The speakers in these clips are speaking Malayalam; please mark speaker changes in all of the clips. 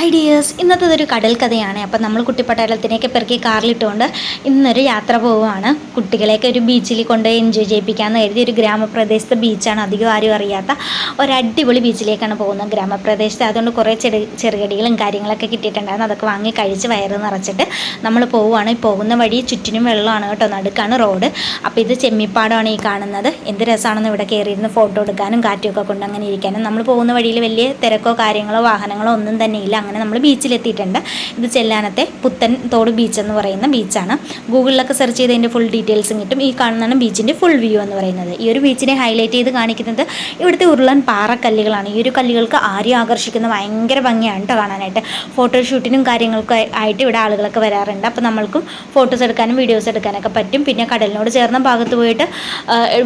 Speaker 1: ഹൈ ഡിയേഴ്സ്, ഇന്നത്തേതൊരു കടൽ കഥയാണ്. അപ്പം നമ്മൾ കുട്ടിപ്പട്ടാളത്തിനെയൊക്കെ പെറുക്കി കാറിലിട്ടുകൊണ്ട് ഇന്നൊരു യാത്ര പോവുകയാണ്. കുട്ടികളെയൊക്കെ ഒരു ബീച്ചിൽ കൊണ്ട് എൻജോയ് ചെയ്യിപ്പിക്കാമെന്ന് കരുതി ഒരു ഗ്രാമപ്രദേശത്തെ ബീച്ചാണ്. അധികം ആരും അറിയാത്ത ഒരടിപൊളി ബീച്ചിലേക്കാണ് പോകുന്നത്. ഗ്രാമപ്രദേശത്ത് അതുകൊണ്ട് കുറേ ചെറുകടികളും കാര്യങ്ങളൊക്കെ കിട്ടിയിട്ടുണ്ടായിരുന്നു. അതൊക്കെ വാങ്ങി കഴിച്ച് വയറ് നിറച്ചിട്ട് നമ്മൾ പോവുകയാണ്. പോകുന്ന വഴി ചുറ്റിനും വെള്ളമാണ് കേട്ടോ, നടുക്കാണ് റോഡ്. അപ്പോൾ ഇത് ചെമ്മിപ്പാടമാണ് ഈ കാണുന്നത്. എന്ത് രസമാണെന്ന് ഇവിടെ കയറിയിരുന്ന് ഫോട്ടോ എടുക്കാനും കാറ്റുമൊക്കെ കൊണ്ട് അങ്ങനെ ഇരിക്കാനും. നമ്മൾ പോകുന്ന വഴിയിൽ വലിയ തിരക്കോ കാര്യങ്ങളോ വാഹനങ്ങളോ ഒന്നും തന്നെ ഇല്ല. അങ്ങനെ നമ്മൾ ബീച്ചിലെത്തിയിട്ടുണ്ട്. ഇത് ചെല്ലാനത്തെ പുത്തൻ തോട് ബീച്ച് എന്ന് പറയുന്ന ബീച്ചാണ്. ഗൂഗിളിലൊക്കെ സെർച്ച് ചെയ്ത് അതിൻ്റെ ഫുൾ ഡീറ്റെയിൽസും കിട്ടും. ഈ കാണുന്നതാണ് ബീച്ചിൻ്റെ ഫുൾ വ്യൂ എന്ന് പറയുന്നത്. ഈ ഒരു ബീച്ചിനെ ഹൈലൈറ്റ് ചെയ്ത് കാണിക്കുന്നത് ഇവിടുത്തെ ഉരുളൻ പാറക്കല്ലുകളാണ്. ഈ ഒരു കല്ലുകൾക്ക് ആരെയും ആകർഷിക്കുന്ന ഭയങ്കര ഭംഗിയാണ് കേട്ടോ കാണാനായിട്ട്. ഫോട്ടോഷൂട്ടിനും കാര്യങ്ങൾക്കും ആയിട്ട് ഇവിടെ ആളുകളൊക്കെ വരാറുണ്ട്. അപ്പോൾ നമ്മൾക്കും ഫോട്ടോസ് എടുക്കാനും വീഡിയോസ് എടുക്കാനൊക്കെ പറ്റും. പിന്നെ കടലിനോട് ചേർന്ന ഭാഗത്ത് പോയിട്ട്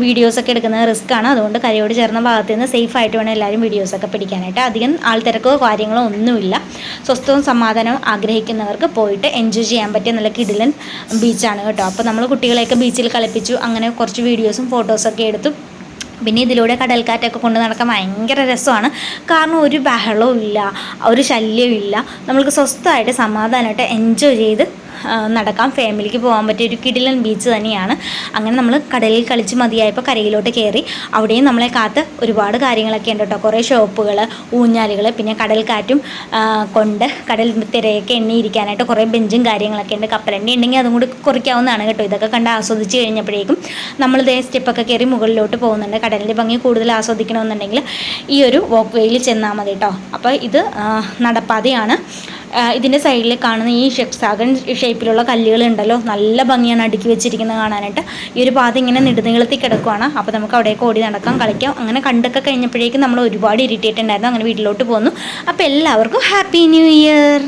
Speaker 1: വീഡിയോസൊക്കെ എടുക്കുന്നത് റിസ്ക് ആണ്. അതുകൊണ്ട് കരയോട് ചേർന്ന ഭാഗത്ത് നിന്ന് സേഫ് ആയിട്ട് വേണം എല്ലാവരും വീഡിയോസൊക്കെ പിടിക്കാനായിട്ട്. അധികം ആൾത്തിരക്കോ കാര്യങ്ങളോ ഒന്നുമില്ല. സ്വസ്ഥവും സമാധാനവും ആഗ്രഹിക്കുന്നവർക്ക് പോയിട്ട് എൻജോയ് ചെയ്യാൻ പറ്റിയ നല്ല കിടിലൻ ബീച്ചാണ് കേട്ടോ. അപ്പോൾ നമ്മൾ കുട്ടികളെയൊക്കെ ബീച്ചിൽ കളിപ്പിച്ചു. അങ്ങനെ കുറച്ച് വീഡിയോസും ഫോട്ടോസൊക്കെ എടുത്തു. പിന്നെ ഇതിലൂടെ കടൽക്കാറ്റൊക്കെ കൊണ്ട് നടക്കാൻ ഭയങ്കര രസമാണ്. കാരണം ഒരു ബഹളവും ഇല്ല, ഒരു ശല്യവും ഇല്ല. നമ്മൾക്ക് സ്വസ്ഥമായിട്ട് സമാധാനമായിട്ട് എൻജോയ് ചെയ്ത് നടക്കാം. ഫാമിലിക്ക് പോകാൻ പറ്റിയ ഒരു കിടിലൻ ബീച്ച് തന്നെയാണ്. അങ്ങനെ നമ്മൾ കടലിൽ കളിച്ച് മതിയായപ്പോൾ കരയിലോട്ട് കയറി. അവിടെയും നമ്മളെ കാത്ത് ഒരുപാട് കാര്യങ്ങളൊക്കെ ഉണ്ട് കേട്ടോ. കുറേ ഷോപ്പുകൾ, ഊഞ്ഞാലുകൾ, പിന്നെ കടൽക്കാറ്റും കൊണ്ട് കടൽ തിരയൊക്കെ എണ്ണിയിരിക്കാനായിട്ട് കുറേ ബെഞ്ചും കാര്യങ്ങളൊക്കെ ഉണ്ട്. കപ്പലണ്ടി ഉണ്ടെങ്കിൽ അതും കൂടി കുറയ്ക്കാവുന്നതാണ് കേട്ടോ. ഇതൊക്കെ കണ്ട് ആസ്വദിച്ച് കഴിഞ്ഞപ്പോഴേക്കും നമ്മൾ ഇതേ സ്റ്റെപ്പൊക്കെ കയറി മുകളിലോട്ട് പോകുന്നുണ്ട്. കടലിൻ്റെ ഭംഗി കൂടുതൽ ആസ്വദിക്കണമെന്നുണ്ടെങ്കിൽ ഈ ഒരു വാക്ക് വേയിൽ ചെന്നാൽ മതി കേട്ടോ. അപ്പോൾ ഇത് നടപ്പാതയാണ്. ഇതിൻ്റെ സൈഡിൽ കാണുന്ന ഈ ഹെക്സാഗൺ ഷേപ്പിലുള്ള കല്ലുകളുണ്ടല്ലോ, നല്ല ഭംഗിയാണ് അടുക്കി വെച്ചിരിക്കുന്നത് കാണാനായിട്ട്. ഈ ഒരു പാത ഇങ്ങനെ നെടുനീളത്തിൽ കിടക്കുവാണ്. അപ്പോൾ നമുക്ക് അവിടേക്ക് ഓടി നടക്കാം, കളിക്കാം. അങ്ങനെ കണ്ടൊക്കെ കഴിഞ്ഞപ്പോഴേക്കും നമ്മൾ ഒരുപാട് ഇറിറ്റേറ്റ് ഉണ്ടായിരുന്നു. അങ്ങനെ വീട്ടിലോട്ട് പോന്നു. അപ്പോൾ എല്ലാവർക്കും ഹാപ്പി ന്യൂ ഇയർ.